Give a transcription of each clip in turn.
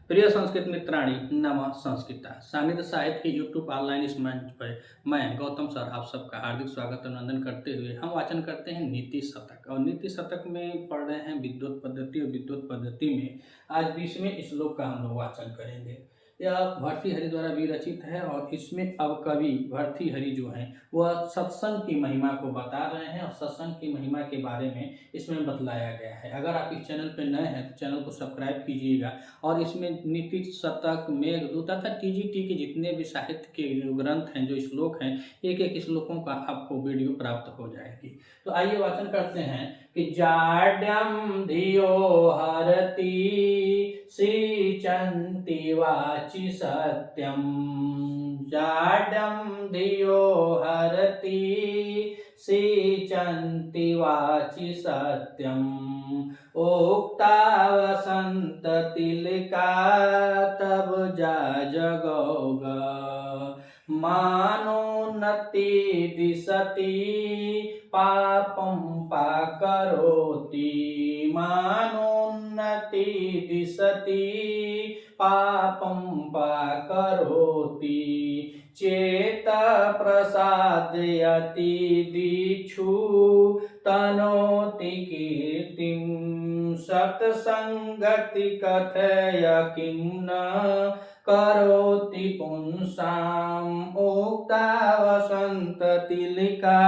प्रिय संस्कृत मित्राणी नमः संस्कृता सानिध्य साहित्य के यूट्यूब ऑनलाइन इस मंच पर मैं गौतम सर आप सबका हार्दिक स्वागत अभिनंदन करते हुए हम वाचन करते हैं नीति शतक और नीति शतक में पढ़ रहे हैं विद्युत पद्धति और विद्युत पद्धति में आज 20वें श्लोक का हम लोग वाचन करेंगे। यह भर्तृहरि द्वारा विरचित है और इसमें अब कवि भर्तृहरि जो हैं वह सत्संग की महिमा को बता रहे हैं और सत्संग की महिमा के बारे में इसमें बतलाया गया है। अगर आप इस चैनल पर नए हैं तो चैनल को सब्सक्राइब कीजिएगा और इसमें नीति शतक मेघदूत तथा टीजीटी के जितने भी साहित्य के जो ग्रंथ हैं जो श्लोक हैं एक एक श्लोकों का आपको वीडियो प्राप्त हो जाएगी। तो आइए वाचन करते हैं कि जाड्यम धियो हरति सिचन्ति वाचि सत्यम जाड्यम धियो हरति सिचन्ति वाचि सत्यम उक्ता वसंत तिलका तब जा जगोग मानोन्नति दिशति पापं पाकरोति मानोन्नति दिशति पापं पाकरोति चेत प्रसादयति दीक्षु तनोति कीर्तिं सत्संगति कथय किं न करोति पुंसाम् उक्ता वसंत तिलिका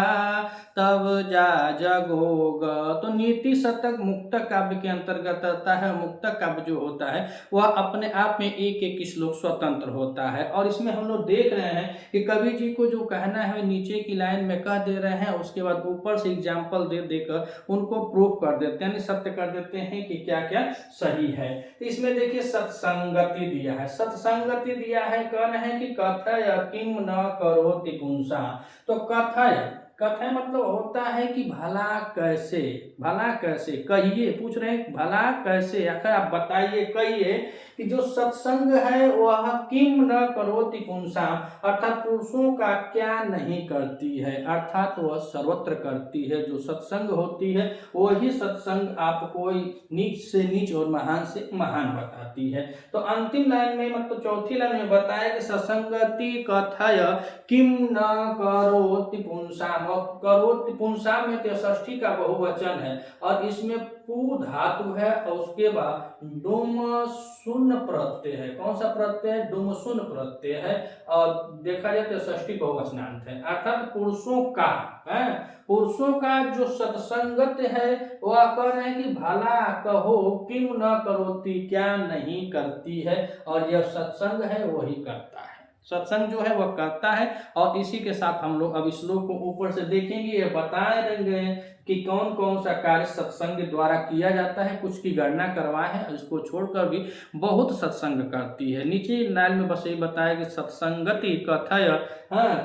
तब जा जगोग। तो नीति शतक मुक्तक काव्य के अंतर्गत आता है। मुक्तक काव्य जो होता है वह अपने आप में एक एक श्लोक स्वतंत्र होता है और इसमें हम लोग देख रहे हैं कि कवि जी को जो कहना है नीचे की लाइन में कह दे रहे हैं, उसके बाद ऊपर से एग्जाम्पल दे देकर उनको प्रूफ कर देते हैं, यानी सत्य कर देते हैं कि क्या क्या सही है। तो इसमें देखिए सत्संगति दिया है, सत्संगति दिया है, कह रहे हैं कि कथय किम न करोति पुंसा। तो कथय कथय मतलब होता है कि भला कैसे, भला कैसे कहिए, पूछ रहे हैं भला कैसे, आखिर आप बताइए, कहिए कि जो सत्संग है वह किम न करोति पुंसाम, अर्थात पुरुषों का क्या नहीं करती है, अर्थात वह सर्वत्र करती है। जो सत्संग होती है वही सत्संग आपको नीच से नीच और महान से महान बताती है। तो अंतिम लाइन में मतलब चौथी लाइन में बताया कि सत्संगति कथय किम न करोति पुंसाम, और करोति पुंसाम में तो षष्ठी का बहुवचन है और इसमें पू धातु है और उसके बाद डुम सुन प्रत्यय है। कौन सा प्रत्यय है? डुम सुन प्रत्यय है और देखा जाए तो षष्ठी बहुवचनांत है, अर्थात पुरुषों का है, पुरुषों का जो सत्संगत है वह कह रहे हैं कि भला कहो किम न करोति, क्या नहीं करती है, और यह सत्संग है वही करता है, सत्संग जो है वह करता है। और इसी के साथ हम लोग अब श्लोक को ऊपर से देखेंगे, ये बताए रहेंगे कि कौन कौन सा कार्य सत्संग द्वारा किया जाता है, कुछ की गणना करवाए हैं, इसको छोड़कर भी बहुत सत्संग करती है। नीचे लाइन में बस यही बताया कि सत्संगति कथय,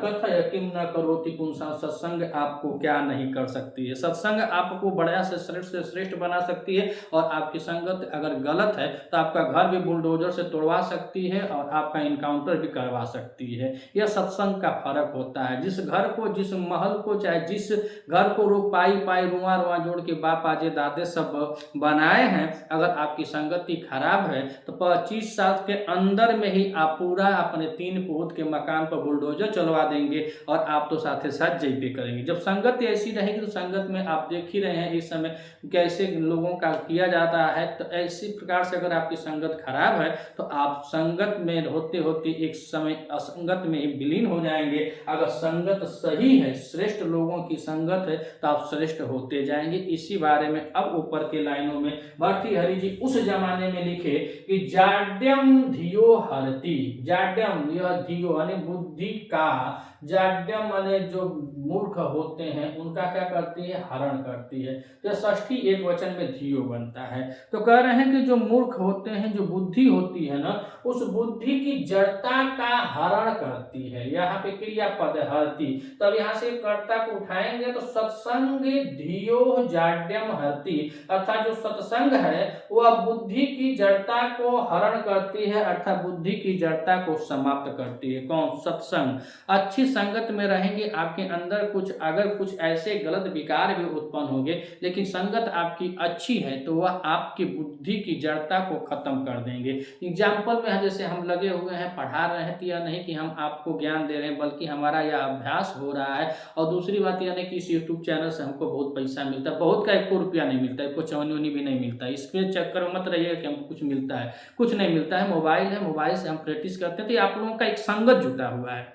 कथय किम न करोति पुंसा, सत्संग आपको क्या नहीं कर सकती है, सत्संग आपको बड़ा से श्रेष्ठ बना सकती है और आपकी संगत अगर गलत है तो आपका घर भी बुलडोजर से तोड़वा सकती है और आपका इनकाउंटर भी करवा सकती है। यह सत्संग का फर्क होता है। जिस घर को, जिस महल को, चाहे जिस घर को रुपाई पाई रुआ रुआ जोड़ के बाप आजे दादे सब बनाए हैं, अगर आपकी संगति खराब है तो 25 साल के अंदर में ही आप पूरा अपने 3 पोत के मकान पर बुलडोजर चलवा देंगे और आप तो साथ ही साथ जय पे करेंगे। जब संगत ऐसी रहेगी तो संगत में आप देख ही रहे हैं इस समय कैसे लोगों का किया जाता है। तो ऐसी प्रकार से अगर आपकी संगत खराब है तो आप संगत में होते होते एक समय असंगत में विलीन हो जाएंगे। अगर संगत सही है, श्रेष्ठ लोगों की संगत है तो आप श्रेष्ठ होते जाएंगे। इसी बारे में अब ऊपर के लाइनों में भर्तृहरि जी उस जमाने में लिखे कि जाड्यम धियो हरति, जाड्यम यह धियो यानी बुद्धि का, जाड्यम माने जो मूर्ख होते हैं उनका क्या करती है, हरण करती है। तो षष्ठी एक वचन में धियो बनता है। तो कह रहे हैं कि जो मूर्ख होते हैं, जो बुद्धि होती है ना, उस बुद्धि की जड़ता का हरण करती है। यहाँ पे क्रियापद है हरति, तब यहाँ से कर्ता को उठाएंगे तो सत्संग धियो जाड्यम हरति, अर्थात जो सत्संग है वह बुद्धि की जड़ता को हरण करती है, अर्थात बुद्धि की जड़ता को समाप्त करती है। कौन? सत्संग। अच्छी संगत में रहेंगे आपके अंदर अगर कुछ ऐसे गलत विकार भी उत्पन्न होंगे, लेकिन संगत आपकी अच्छी है तो वह आपकी बुद्धि की जड़ता को खत्म कर देंगे। एग्जाम्पल में जैसे हम लगे हुए हैं, पढ़ा रहे हैं, तो यह नहीं कि हम आपको ज्ञान दे रहे हैं, बल्कि हमारा यह अभ्यास हो रहा है। और दूसरी बात यह नहीं कि इस यूट्यूब चैनल से हमको बहुत पैसा मिलता है, बहुत का 1 रुपया नहीं मिलता है, 1 चवन्नी भी नहीं मिलता है। इसके चक्कर में मत रहिए कि हमको कुछ मिलता है, कुछ नहीं मिलता है। मोबाइल है, मोबाइल से हम प्रैक्टिस करते हैं, तो आप लोगों का एक संगत जुटा हुआ है,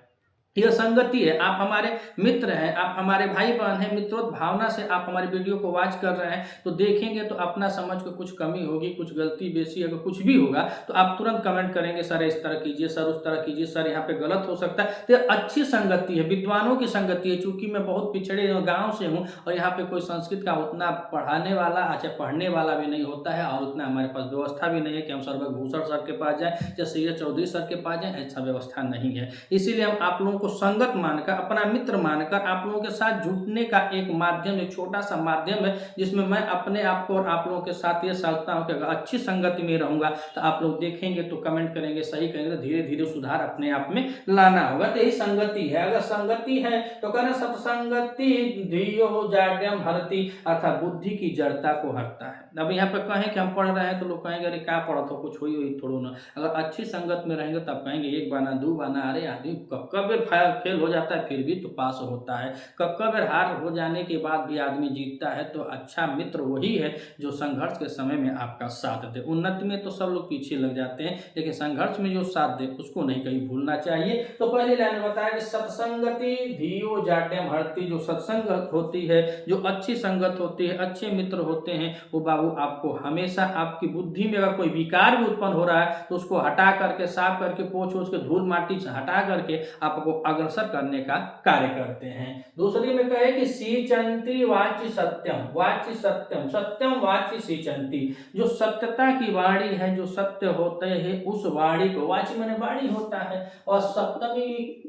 यह संगति है। आप हमारे मित्र हैं, आप हमारे भाई बहन हैं, मित्रों भावना से आप हमारे वीडियो को वॉच कर रहे हैं, तो देखेंगे तो अपना समझ को कुछ कमी होगी, कुछ गलती बेसी, अगर कुछ भी होगा तो आप तुरंत कमेंट करेंगे, सर इस तरह कीजिए, सर उस तरह कीजिए, सर यहाँ पे गलत हो सकता है। तो अच्छी संगति है, विद्वानों की संगति है। चूंकि मैं बहुत पिछड़े गाँव से हूँ और यहाँ पे कोई संस्कृत का उतना पढ़ाने वाला, अच्छा पढ़ने वाला भी नहीं होता है, और उतना हमारे पास व्यवस्था भी नहीं है कि हम सर्वभूषण सर के पास जाएं या सैयद चौधरी सर के पास जाएं, ऐसा व्यवस्था नहीं है। इसीलिए हम आप लोगों को संगत मानकर, अपना मित्र मानकर आप लोगों के साथ जुटने का एक माध्यम, एक छोटा सा माध्यम है, जिसमें मैं अपने आप को और आप लोगों के साथ ये सोचता हूं कि अगर अच्छी संगति में रहूंगा तो आप लोग देखेंगे तो कमेंट करेंगे, सही कहेंगे, धीरे धीरे सुधार अपने आप में लाना होगा। तो यही संगति है। अगर संगति है तो कहना सत्संगति धियो जाड्यम हरति, अर्थात बुद्धि की जड़ता को हरता है। अब यहाँ पे कहें कि हम पढ़ रहे हैं तो लोग कहेंगे अरे क्या पढ़ा तो कुछ हुई थोड़ा ना। अगर अच्छी संगत में रहेंगे तब कहेंगे 1 बाना 2 बाना, अरे आदमी कब फेल हो जाता है फिर भी तो पास होता है, कब हार हो जाने के बाद भी आदमी जीतता है। तो अच्छा मित्र वही है जो संघर्ष के समय में आपका साथ दे। उन्नति में तो सब लोग पीछे लग जाते हैं, लेकिन संघर्ष में जो साथ दे उसको नहीं कहीं भूलना चाहिए। तो पहली लाइन बताया कि सत्संगति धियो जाड्यम हरति, जो सत्संगत होती है, जो अच्छी संगत होती है, अच्छे मित्र होते हैं, वो बाबू आपको हमेशा आपकी बुद्धि में अगर कोई विकार भी उत्पन्न हो रहा है तो उसको हटा करके, साफ करके, पोंछ के धूल माटी से हटा करके आपको अग्रसर करने का कार्य करते हैं। दूसरी में कहे कि सीचंती वाचि सत्यम, वाचि सत्यम, सत्यम वाचि सीचंती, जो सत्यता की वाणी है, जो सत्य होते हैं उस वाणी को, वाचि माने वाणी होता है, और सप्तमी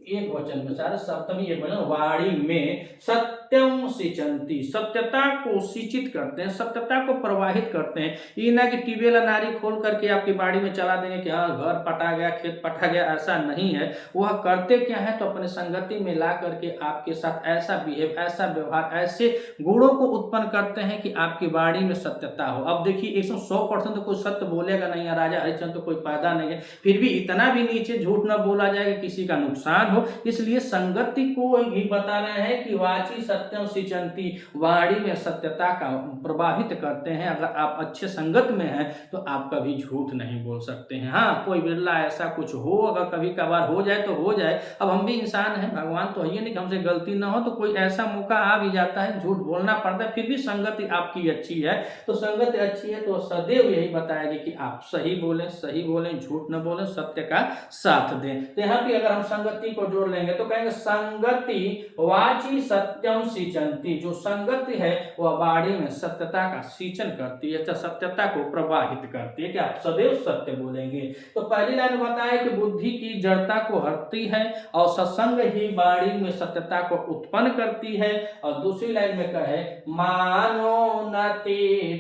एक वचन में, सारे सप्तमी एक वचन, वाणी में सत्यम सिंचंती, सत्यता को सिंचित करते हैं, सत्यता को प्रवाहित करते हैं। ये ना कि ट्यूबवेल नारी खोल करके आपकी बाड़ी में चला देंगे कि हाँ घर पटा गया, खेत पटा गया, ऐसा नहीं है। वह करते क्या है तो अपने संगति में ला करके आपके साथ ऐसा बिहेव, ऐसा व्यवहार, ऐसे गुणों को उत्पन्न करते हैं कि आपकी वाणी में सत्यता हो। अब देखिए 100% तो कोई सत्य बोलेगा नहीं है, राजा हरिश्चंद्र तो कोई पैदा नहीं है, फिर भी इतना भी नीचे झूठ न बोला जाए कि किसी का नुकसान हो। इसलिए संगति को भी बता रहे हैं कि वाची सत्यम सिंचंती, वाणी में सत्यता का प्रभावित करते हैं। अगर आप अच्छे संगत में हैं तो आप कभी झूठ नहीं बोल सकते हैं। हाँ कोई बिरला ऐसा कुछ हो, अगर कभी कभार हो जाए तो हो जाए, अब हम भी इंसान हैं, भगवान तो है ही नहीं कि हमसे गलती ना हो, तो कोई ऐसा मौका आ भी जाता है, झूठ बोलना पड़ता है, फिर भी संगति आपकी अच्छी है। तो संगति अच्छी है तो सदैव यही बताएगी कि आप सही बोलें, झूठ न बोलें, सत्य का साथ दें। तो यहाँ पे अगर हम संगति को जोड़ लेंगे तो कहेंगे संगति वाची सत्यम सिंचंती, जो संगति है वह वाणी में सत्यता का सिंचन करती है, सत्यता को प्रवाहित करती है कि आप सदैव सत्य बोलेंगे। तो पहली लाइन बताया कि बुद्धि की जड़ता को हरती है और सत्संग ही वाणी में सत्यता को उत्पन्न करती है। और दूसरी लाइन में कहे मानोन्नति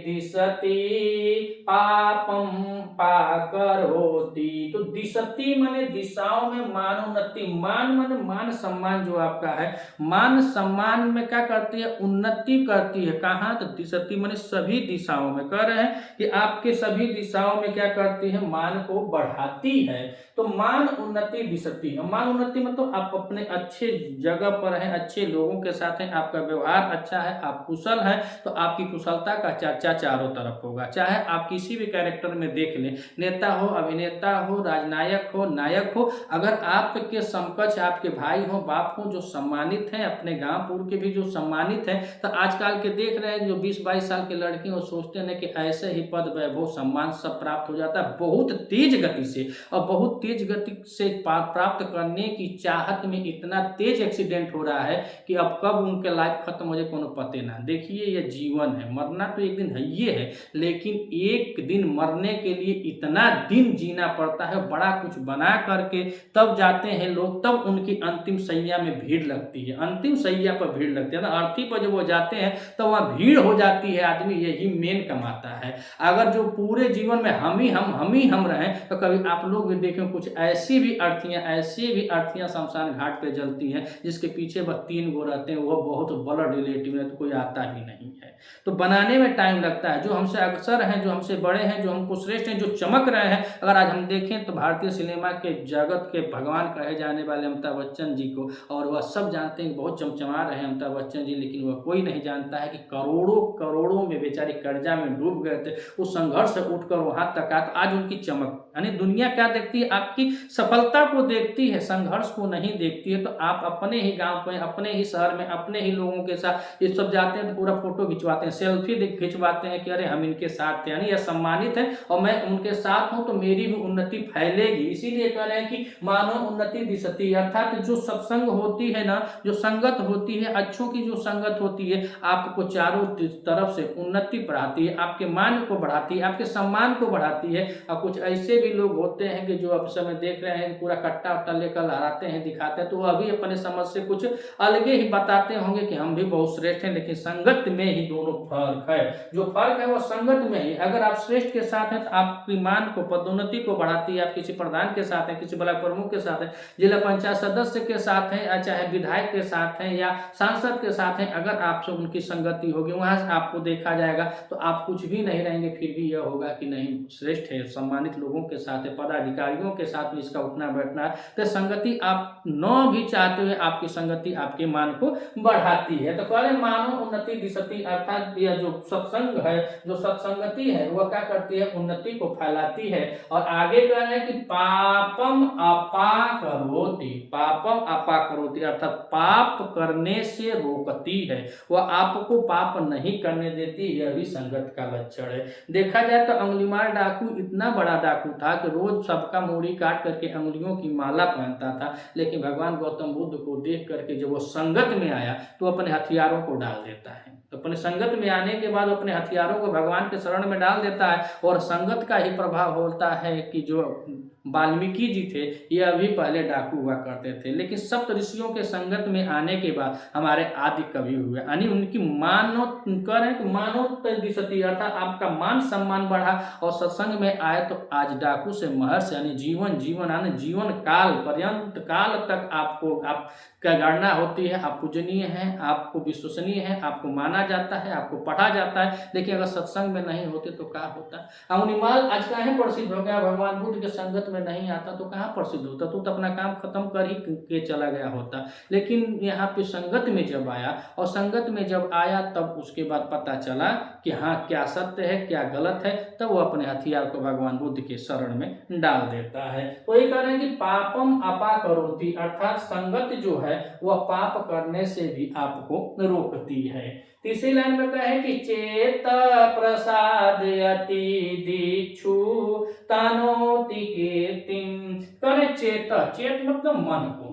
दिशति पापम पाकर होती, तो दिशति माने दिशाओं में, मानोन्नति, मान माने मान सम्मान, जो आपका है मान सम्मान में क्या करती है, उन्नति करती है। कहाँ तो दिशति माने सभी दिशाओं में, कह रहे हैं कि आपके सभी दिशाओं में क्या करती है, मान को बढ़ाती है। तो मान उन्नति दिशति, मान उन्नति मतलब आप अपने अच्छे जगह पर हैं, अच्छे लोगों के साथ हैं, आपका व्यवहार अच्छा है, आप कुशल हैं, तो आपकी कुशलता का चर्चा चारों तरफ होगा। चाहे आप किसी भी कैरेक्टर में देख लें, नेता हो, अभिनेता हो, राजनायक हो, नायक हो, अगर आपके समकक्ष आपके भाई हो, बाप हो जो सम्मानित हैं, अपने गांव पुर के भी जो सम्मानित हैं, तो आजकल के देख रहे हैं जो 20-22 साल के लड़के वो सोचते हैं कि ऐसे ही पद वैभव सम्मान सब प्राप्त हो जाता है बहुत तेज गति से, और बहुत तेज गति से प्राप्त करने की चाहत में इतना तेज एक्सीडेंट हो रहा है कि अब कब उनके लाइफ खत्म हो जाए कोनो पते ना। देखिए ये जीवन है, मरना तो एक दिन है ही है, लेकिन एक दिन मरने के लिए इतना दिन जीना पड़ता है, बड़ा कुछ बना करके तब जाते हैं लोग, तब उनकी अंतिम सैया में भीड़ लगती है, अंतिम सैया पर भीड़ लगती है ना। अर्थी पर जब वो जाते हैं तो वहाँ भीड़ हो जाती है, आदमी यही मेन कमाता है। अगर जो पूरे जीवन में हम ही हम रहें तो कभी आप लोग भी देखें कुछ ऐसी भी अर्थियां शमशान घाट पे जलती हैं जिसके पीछे वह 3 गो रहते हैं, वह बहुत ब्लड रिलेटिव है तो कोई आता भी नहीं है। तो बनाने में टाइम लगता है। जो हमसे अक्सर हैं, जो हमसे बड़े हैं, जो हमको श्रेष्ठ हैं, जो चमक रहे हैं, अगर आज हम देखें तो भारतीय सिनेमा के जगत के भगवान कहे जाने वाले अमिताभ बच्चन जी को, और वह सब जानते हैं बहुत चमचमा रहे हैं अमिताभ बच्चन जी, लेकिन वह कोई नहीं जानता है कि करोड़ों करोड़ों में बेचारे कर्जा में डूब गए थे, उस संघर्ष से उठकर वहां तक आए, तो आज उनकी चमक। यानी दुनिया क्या देखती है? आपकी सफलता को देखती है, संघर्ष को नहीं देखती है। तो आप अपने ही गांव में, अपने ही शहर में, अपने ही लोगों के साथ ये सब जाते हैं तो पूरा फोटो खिंचवाते हैं, सेल्फी खिंचवाते हैं कि अरे हम इनके साथ थे, यानी यह सम्मानित है और मैं उनके साथ हूं तो मेरी भी उन्नति फैलेगी। इसीलिए कह रहे हैं कि मानव उन्नति दिशती, अर्थात जो सत्संग होती है ना, जो संगत होती है, अच्छों की जो संगत होती है, आपको चारों तरफ से उन्नति बढ़ाती है, आपके मान को बढ़ाती है, आपके सम्मान को बढ़ाती है। और कुछ ऐसे भी लोग होते हैं कि जो अब समय देख रहे हैं पूरा कट्टा उट्टा लेकर लहराते हैं, दिखाते हैं, तो वह अभी अपने समझ से कुछ अलगे ही बताते होंगे कि हम भी बहुत श्रेष्ठ हैं, लेकिन संगत में ही दोनों फर्क है। जो फर्क है वो संगत में ही। अगर आप श्रेष्ठ के साथ हैं तो आपकी मान को, पदोन्नति को बढ़ाती है। आप किसी प्रधान के साथ हैं, किसी ब्लॉक प्रमुख के साथ हैं, जिला पंचायत सदस्य के साथ हैं, चाहे विधायक के साथ हैं या सांसद के साथ हैं, अगर आपसे उनकी संगति होगी, वहां से आपको देखा जाएगा तो आप कुछ भी नहीं रहेंगे, फिर भी यह होगा कि नहीं श्रेष्ठ है, सम्मानित लोगों के साथ है, पदाधिकारियों के साथ भी इसका उठना बैठना है। तो संगति आप न भी चाहते हुए आपकी संगति आपके मान को बढ़ाती है। तो कह मानव उन्नति दिशती, अर्थात यह जो सत्संग है, जो सत्संगति है, वह क्या करती है? उन्नति को फैलाती है। और आगे कह रहे हैं कि पापम अपाकरोति, पापम अपाकरोति अर्थात पाप करने से रोकती है, वह आपको पाप नहीं करने देती। यह भी संगत का लक्षण है। देखा जाए तो अंगुलीमाल डाकू इतना बड़ा डाकू था कि रोज सबका मूड़ी काट करके अंगुलियों की माला पहनता था, लेकिन भगवान गौतम बुद्ध को देख करके जब वो संगत में आया तो अपने हथियारों को डाल देता है। तो अपने संगत में आने के बाद अपने हथियारों को भगवान के शरण में डाल देता है। और संगत का ही प्रभाव होता है कि जो वाल्मीकि जी थे, ये अभी पहले डाकू हुआ करते थे, लेकिन सप्त ऋषियों के संगत में आने के बाद हमारे आदि कवि हुए, यानी उनकी मानव दिशती, अर्थात आपका मान सम्मान बढ़ा और सत्संग में आए तो आज डाकू से महर्षि, यानी जीवन काल पर्यंत काल तक आपको आप क्या गणना होती है, आप पूजनीय हैं, आपको विश्वसनीय है, आपको माना जाता है, आपको पढ़ा जाता है। लेकिन अगर सत्संग में नहीं होते तो क्या होता? अंगुलीमाल आज कहाँ प्रसिद्ध हो गया? भगवान बुद्ध के संगत में नहीं आता तो कहाँ प्रसिद्ध होता? तो अपना काम खत्म कर ही के चला गया होता। लेकिन यहाँ पे संगत में जब आया, और संगत में जब आया तब उसके बाद पता चला कि हाँ क्या सत्य है क्या गलत है, तब वो अपने हथियार को भगवान बुद्ध के शरण में डाल देता है। तो ये कह रहे हैं कि पापम अपाकरोति, अर्थात संगत जो है वह पाप करने से भी आपको रोकती है। तीसरी लाइन में कहे कि चेत प्रसादयति दीक्षु तनोति कीर्तिम। करे चेत मतलब मन को,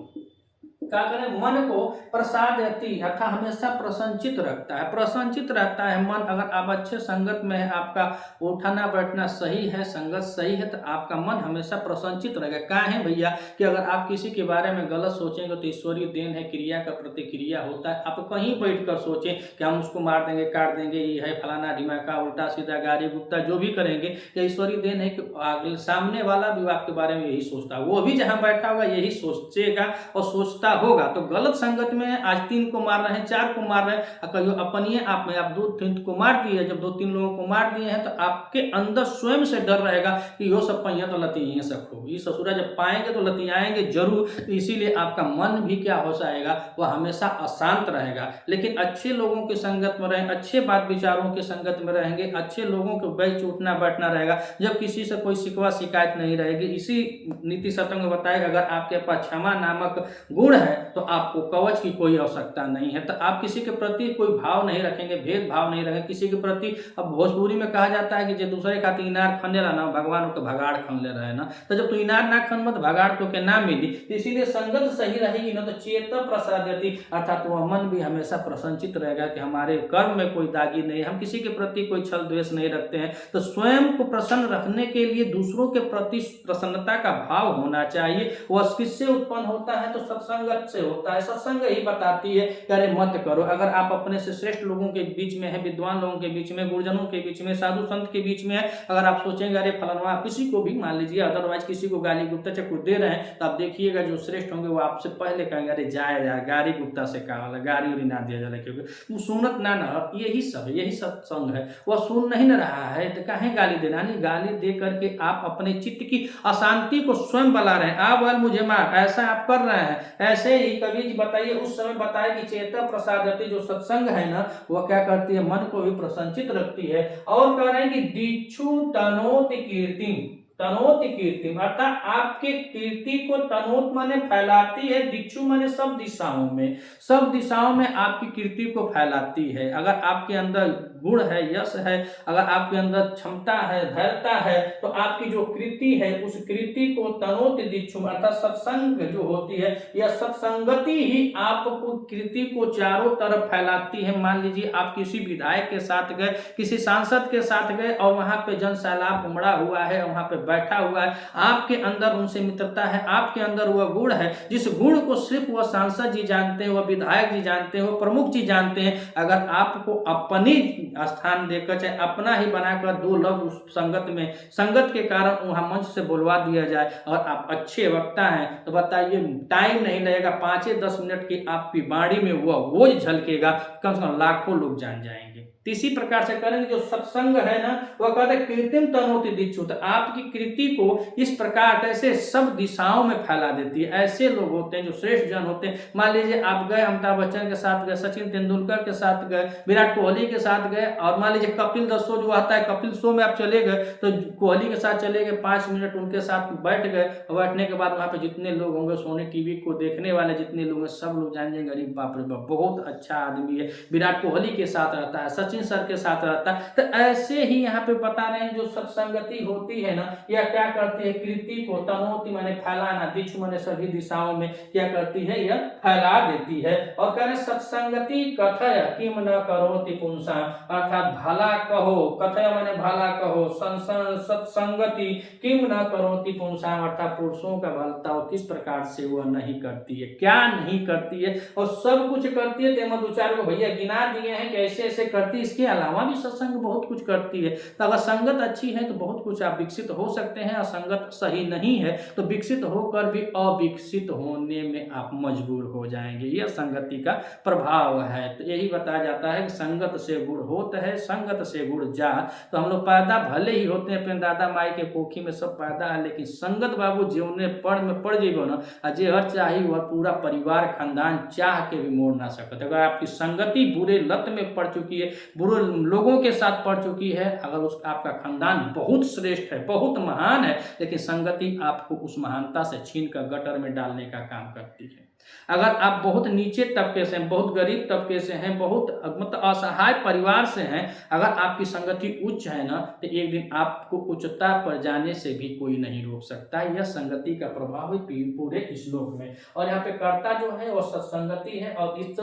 क्या करें? मन को प्रसादयति अर्थात हमेशा प्रसन्नचित रखता है, प्रसन्नचित रहता है मन। अगर आप अच्छे संगत में है, आपका उठना बैठना सही है, संगत सही है, तो आपका मन हमेशा प्रसन्नचित रहेगा। क्या है भैया कि अगर आप किसी के बारे में गलत सोचेंगे तो ईश्वरीय देन है, क्रिया का प्रतिक्रिया होता है। आप कहीं बैठ कर सोचें कि हम उसको मार देंगे, काट देंगे, ये है फलाना ढिमाका, उल्टा सीधा गाड़ी गुप्ता जो भी करेंगे, ये ईश्वरीय देन है कि सामने वाला भी आपके बारे में यही सोचता है, वो भी जहाँ बैठा होगा यही सोचेगा और सोचता होगा। तो गलत संगत में आज 3 को मार रहे हैं, 4 को मार रहे हैं, कहियो अपनिए आप में आप 2-3 को मार दिए, जब 2-3 लोगों को मार दिए हैं तो आपके अंदर स्वयं से डर रहेगा कि यो सब पहिया तो लतियाएंगे सबको, ये ससुरा जब पाएंगे तो लतियाएंगे जरूर। तो इसीलिए आपका मन भी क्या हो जाएगा? वह हमेशा अशांत रहेगा। लेकिन अच्छे लोगों की संगत में रहें, अच्छे बात विचारों की संगत में रहेंगे, अच्छे लोगों के बीच उठना बैठना रहेगा, जब किसी से कोई शिकवा शिकायत नहीं रहेगी। इसी नीति सत्संग में बताएगा अगर आपके पास क्षमा नामक गुण है तो आपको कवच की कोई आवश्यकता नहीं है। तो आप किसी के प्रति कोई भाव नहीं रखेंगे, भेदभाव नहीं रखेंगे किसी के प्रति। अब भोजपुरी में कहा जाता है कि जो दूसरे खातिर इनार खने रहना, भगवान को भगाड़ खन ले रहे ना, तो जब तू इनार ना खन मत भगाड़ तो के ना मिली। तो इसीलिए संगत सही रहेगी ना तो चेत प्रसादयति, अर्थात वह मन भी हमेशा प्रसन्नचित रहेगा कि हमारे कर्म में कोई दागी नहीं, हम किसी के प्रति कोई छल द्वेष नहीं रखते हैं। तो स्वयं को प्रसन्न रखने के लिए दूसरों के प्रति प्रसन्नता का भाव होना चाहिए। वह किससे उत्पन्न होता है? तो सत्संग सत्संगत से होता है। सत्संग ही बताती है कि अरे मत करो। अगर आप अपने से श्रेष्ठ लोगों के बीच में है, विद्वान लोगों के बीच में, गुरुजनों के बीच में, साधु संत के बीच में है, अगर आप सोचेंगे अरे फलाना, किसी को भी मान लीजिए अदरवाइज किसी को गाली गुप्ता चक्कू दे रहे हैं, तो आप देखिएगा जो श्रेष्ठ होंगे वो आपसे पहले कहेंगे अरे जाए यार, गाली गुप्ता से कहा वाला गाली उड़ी ना दिया जाए, क्योंकि वो सुनत ना ना, यही सब है, यही सत्संग है। वह सुन नहीं न रहा है तो काहे गाली देना। नहीं, गाली दे करके आप अपने चित्त की अशांति को स्वयं बला रहे हैं। आप बोल मुझे मार, ऐसा आप कर रहे हैं। ऐसे ही कवि जी बताइए उस समय बताए कि चेता प्रसादति, जो सत्संग है ना वह क्या करती है, मन को भी प्रसन्नचित रखती है। और कह रहे हैं कि दीक्षु तनोति कीर्तिम, तनोति कीर्तिम अर्थात आपके कीर्ति को, तनोत माने फैलाती है, दीक्षु माने सब दिशाओं में, सब दिशाओं में आपकी कीर्ति को फैलाती है। अगर आपके अंदर गुण है, यश है, अगर आपके अंदर क्षमता है, धैर्यता है, तो आपकी जो कृति है उस कृति को तनोति दीक्षु अर्थात सत्संग जो होती है या सत्संगति ही आपको कृति को चारों तरफ फैलाती है। मान लीजिए आप किसी विधायक के साथ गए, किसी सांसद के साथ गए और वहां पे जन सैलाब उमड़ा हुआ है, वहां पे बैठा हुआ है, आपके अंदर उनसे मित्रता है, आपके अंदर वह गुण है जिस गुण को सिर्फ वह सांसद जी जानते हैं, वह विधायक जी जानते हैं, वह प्रमुख जी जानते हैं। अगर आपको अपनी स्थान देकर चाहे अपना ही बनाकर दो लफ्ज उस संगत में, संगत के कारण वहां मंच से बोलवा दिया जाए और आप अच्छे वक्ता हैं, तो बताइए टाइम नहीं लगेगा, 5-10 मिनट की आपकी वाणी में वह बोझ झलकेगा, कम से कम लाखों लोग जान जाएंगे। इसी प्रकार से करेंगे जो सत्संग है ना वह कहते हैं कृत्रिम तनोति दीक्षु, आपकी कृति को इस प्रकार कैसे सब दिशाओं में फैला देती है। ऐसे लोग होते हैं जो श्रेष्ठ जन होते हैं। मान लीजिए आप गए अमिताभ बच्चन के साथ गए, सचिन तेंदुलकर के साथ गए, विराट कोहली के साथ गए, और मान लीजिए कपिल द शो जो आता है, कपिल शो में आप चले गए तो कोहली के साथ चले गए, 5 मिनट उनके साथ बैठ गए, बैठने के बाद वहां पे जितने लोग होंगे, सोनी टीवी को देखने वाले जितने लोग हैं, सब लोग जान जाएंगे अरे बाप रे बाप बहुत अच्छा आदमी है, विराट कोहली के साथ रहता है, सचिन सर के साथ रहता है। तो ऐसे ही यहाँ पे बता रहे हैं जो सत्संगति होती है ना, यह क्या करती है, कृति को तनोति माने फैलाना, दीक्षु माने सभी दिशाओं में क्या करती है, यह फैला देती है। और कह रहे सत्संगति कथय किम न करोति पुंसा, अर्थात भला कहो, कथय माने भला कहो, सत्संगति किम न करोति पुंसा अर्थात पुरुषों का भलता किस प्रकार से वह नहीं करती है, क्या नहीं करती है, और सब कुछ करती है। तेमद उचार को भैया गिना दिए हैं कि ऐसे ऐसे करती है, इसके अलावा भी सत्संग बहुत कुछ करती है। तो अगर संगत अच्छी है तो बहुत कुछ आप विकसित हो सकते हैं, और संगत सही नहीं है तो विकसित होकर भी अविकसित होने में आप मजबूर हो जाएंगे। यह संगति का प्रभाव है। तो यही बताया जाता है कि संगत से गुण होत है, संगत से गुण जा। तो हम लोग पैदा भले ही होते हैं अपने दादा माई के कोखी में सब पैदा है, लेकिन संगत बाबू जीवने पढ़ में पड़ जीवो ना, जे हर चाही वह पूरा परिवार खानदान चाह के भी मोड़ ना सकते। अगर आपकी संगति बुरे लत में पड़ चुकी है, बुरे लोगों के साथ पड़ चुकी है, अगर उस आपका खानदान बहुत श्रेष्ठ है, बहुत महान है, लेकिन संगति आपको उस महानता से छीन कर गटर में डालने का काम करती है। अगर आप बहुत नीचे तबके से हैं, बहुत गरीब तबके से हैं, बहुत मतलब असहाय परिवार से हैं, अगर आपकी संगति उच्च है ना, तो एक दिन आपको उच्चता पर जाने से भी कोई नहीं रोक सकता। यह संगति का प्रभाव है पूरे श्लोक में। और यहाँ पे कर्ता जो है वह सत्संगति है, और इस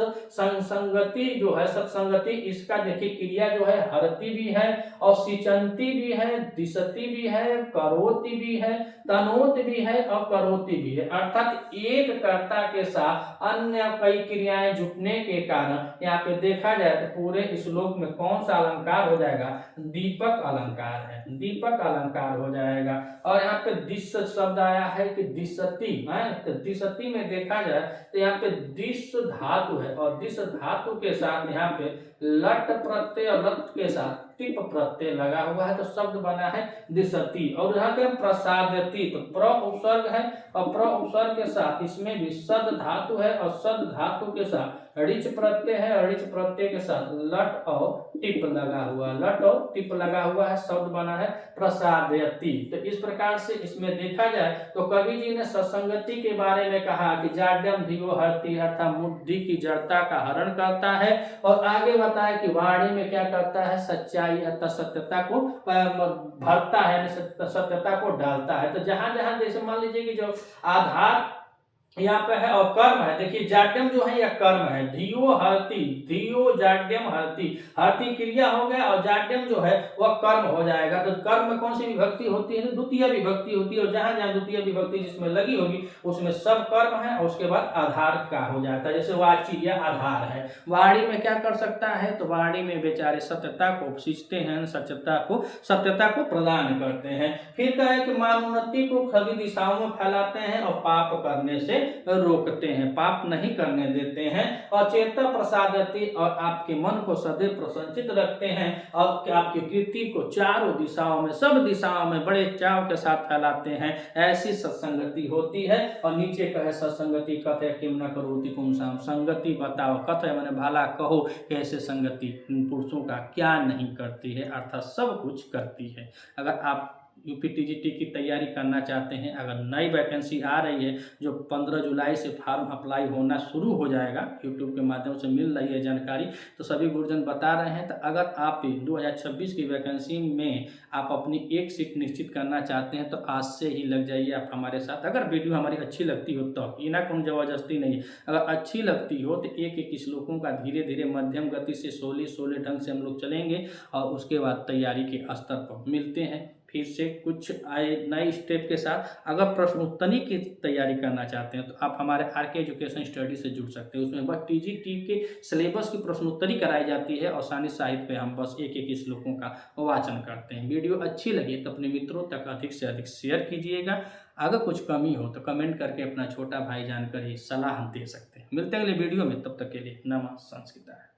संगति जो है सत्संगति, इसका देखिए क्रिया जो है हरती भी है, और सिंचती भी है, दिशती भी है, करोति भी है, तनोति भी है, और करोति भी है। अर्थात एक कर्ता के साथ अन्य कई क्रियाएं जुटने के कारण यहाँ पे देखा जाए तो पूरे श्लोक में कौन सा अलंकार हो जाएगा, दीपक अलंकार है, दीपक अलंकार हो जाएगा। और यहाँ पे दिश शब्द आया है कि दिशती है, तो दिशती में देखा जाए तो यहाँ पे दिश धातु है, और दिश धातु के साथ यहाँ पे लट प्रत्यय, लट के साथ टिप प्रत्यय लगा हुआ है, तो शब्द बना है दिशती। और यहाँ पे प्रसादती, तो प्र उपसर्ग है, और प्र उपसर्ग के साथ इसमें भी सद धातु है, और सद धातु के साथ ऋच प्रत्यय है, ऋच प्रत्यय के साथ लट और टिप लगा हुआ, लट और टिप लगा हुआ है, शब्द बना है प्रसादयति। तो इस प्रकार से इसमें देखा जाए तो कवि जी ने सत्संगति के बारे में कहा कि जाड्यम धियो हरती, अर्थात बुद्धि की जड़ता का हरण करता है, और आगे बताया कि वाणी में क्या करता है, सच्चाई अर्थात सत्यता को भरता है, सत्यता को डालता है। तो जहां जहां जैसे मान लीजिए कि जो आधार यहाँ पे है और कर्म है। देखिए जाड्यम जो है यह कर्म है। धियो हरति, धियो जाड्यम हरति, हरति क्रिया हो गया और जाड्यम जो है वह कर्म हो जाएगा। तो कर्म में कौन सी विभक्ति होती है? द्वितीय विभक्ति होती है। और जहां जहां द्वितीय विभक्ति जिसमें लगी होगी उसमें सब कर्म है और उसके बाद आधार का हो जाता है। जैसे वाची यह आधार है। वाणी में क्या कर सकता है? तो वाणी में बेचारे सत्यता को सींचते हैं, सत्यता को प्रदान करते हैं। फिर कहा है कि मानोन्नति को सभी दिशाओं में फैलाते हैं और पाप करने से रोकते हैं, पाप नहीं करने देते हैं। और चेता प्रसादति, और आपके मन को सदैव प्रसन्नचित रखते हैं और आपकी कीर्ति को चारों दिशाओं में, सब दिशाओं में बड़े चाव के साथ फैलाते हैं। ऐसी सत्संगति होती है। और नीचे कहे सत्संगति कथ है किम न करोति पुंसाम, संगति बताओ, कथ है मैंने भला कहो कैसे संगति पुरुषों का क्या नहीं करती है, अर्थात सब कुछ करती है। अगर आप यूपीटीजीटी की तैयारी करना चाहते हैं, अगर नई वैकेंसी आ रही है जो 15 जुलाई से फॉर्म अप्लाई होना शुरू हो जाएगा, यूट्यूब के माध्यम से मिल रही है जानकारी, तो सभी गुरुजन बता रहे हैं। तो अगर आप 2026 की वैकेंसी में आप अपनी एक सीट निश्चित करना चाहते हैं तो आज से ही लग जाइए आप हमारे साथ। अगर वीडियो हमारी अच्छी लगती हो तो, ये ना कोई ज़बरदस्ती नहीं है, अगर अच्छी लगती हो तो एक एक श्लोकों का धीरे धीरे मध्यम गति से 16 ढंग से हम लोग चलेंगे और उसके बाद तैयारी के स्तर पर मिलते हैं फिर से कुछ आए नए स्टेप के साथ। अगर प्रश्नोत्तरी की तैयारी करना चाहते हैं तो आप हमारे आरके एजुकेशन स्टडी से जुड़ सकते हैं। उसमें बस टीजीटी के सिलेबस की प्रश्नोत्तरी कराई जाती है और सानी साहित्य पे हम बस एक एक श्लोकों का वाचन करते हैं। वीडियो अच्छी लगी तो अपने मित्रों तक अधिक से अधिक शेयर कीजिएगा। अगर कुछ कमी हो तो कमेंट करके अपना छोटा भाई जानकर ही सलाह दे सकते हैं। मिलते हैं अगले वीडियो में, तब तक के लिए नमः संस्कृत।